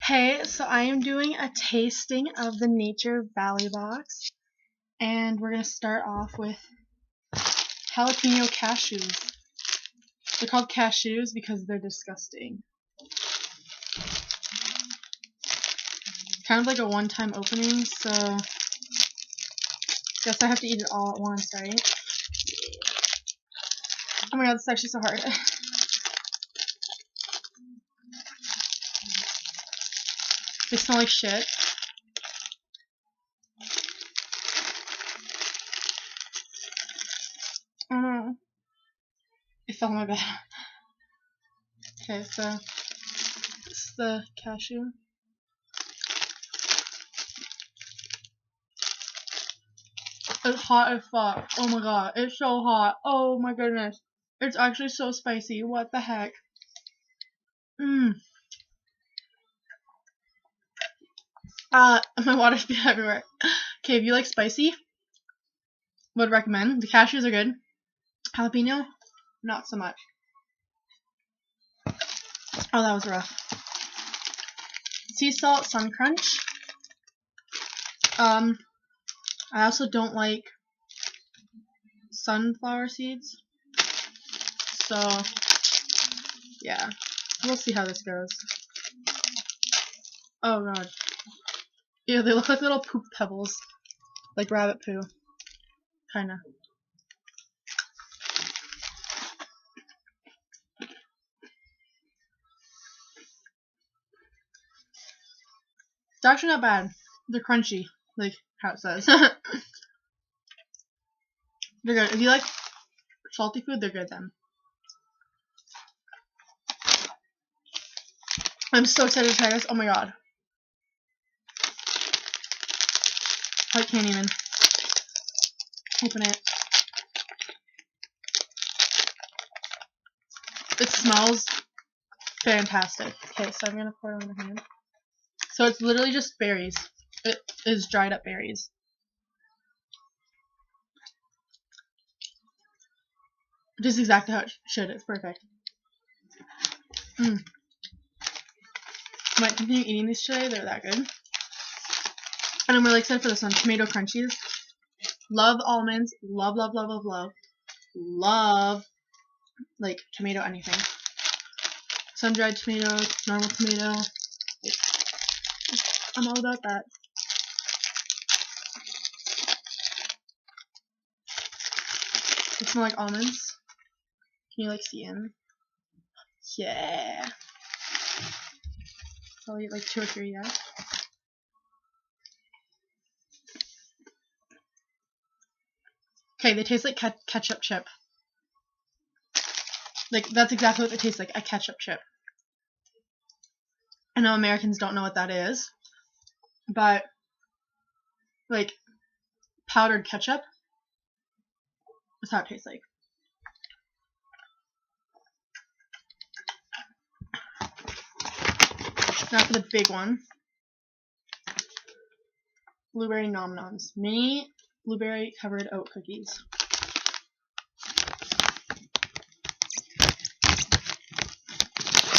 Hey, so I am doing a tasting of the Nature Valley box, and we're gonna start off with jalapeno cashews. They're called cashews because they're disgusting. Kind of like a one-time opening, so guess I have to eat it all at once, right? Oh my god, this is actually so hard. They smell like shit. Oh no. It fell on my bed. Okay, so this is the cashew. It's hot as fuck. Oh my god, it's so hot. Oh my goodness. It's actually so spicy. What the heck? My water's been everywhere. Okay, if you like spicy, would recommend. The cashews are good. Jalapeno, not so much. Oh, that was rough. Sea salt, sun crunch. I also don't like sunflower seeds. So, yeah. We'll see how this goes. Oh god. Ew, they look like little poop pebbles. Like rabbit poo. Kinda. It's actually not bad. They're crunchy, like how it says. They're good. If you like salty food, they're good then. I'm so excited to try this. Oh my god. I can't even open it. It smells fantastic. Okay, so I'm gonna pour it on my hand. So it's literally just berries. It is dried up berries. Just exactly how it should. It's perfect. I might continue eating these today. They're that good. And I'm really excited for this one. Tomato crunchies. Love almonds. Love, love, love, love, love. Love, like, tomato anything. Sun-dried tomato, normal tomato. I'm all about that. They smell like almonds. Can you, like, see in? Yeah. I'll eat, like, 2 or 3, yeah. Okay, they taste like ketchup chip. Like, that's exactly what they taste like, a ketchup chip. I know Americans don't know what that is, but, like, powdered ketchup is how it tastes like. Now for the big one. Blueberry Nom Noms. Mini blueberry covered oat cookies.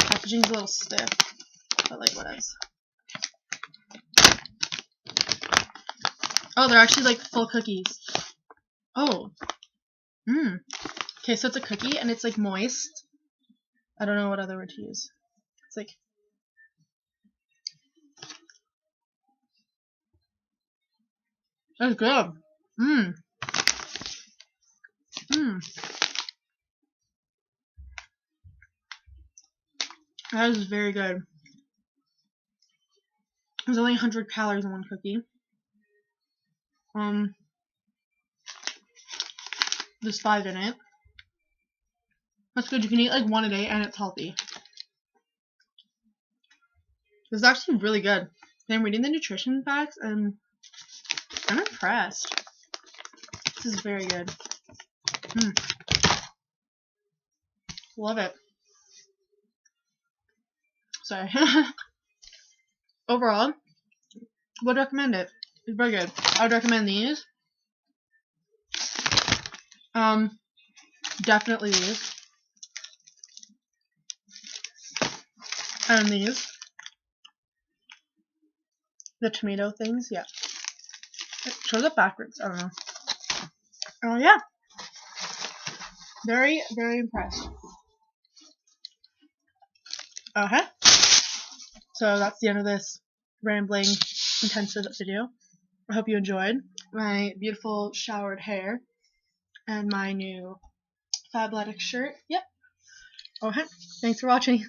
Packaging's a little stiff, but like what else? Oh, they're actually like full cookies. Oh. Okay, so it's a cookie and it's like moist. I don't know what other word to use. It's like that's good. That is very good. There's only 100 calories in one cookie. There's 5 in it. That's good. You can eat like 1 a day and it's healthy. This is actually really good. I'm reading the nutrition facts and I'm impressed. This is very good. Love it. Sorry. Overall, would recommend it. It's very good. I would recommend these. Definitely these. And these. The tomato things, yeah. It shows up backwards. I don't know. Oh yeah. Very, very impressed. Okay. So that's the end of this rambling, intensive video. I hope you enjoyed my beautiful showered hair and my new Fabletics shirt. Yep. Okay. Thanks for watching.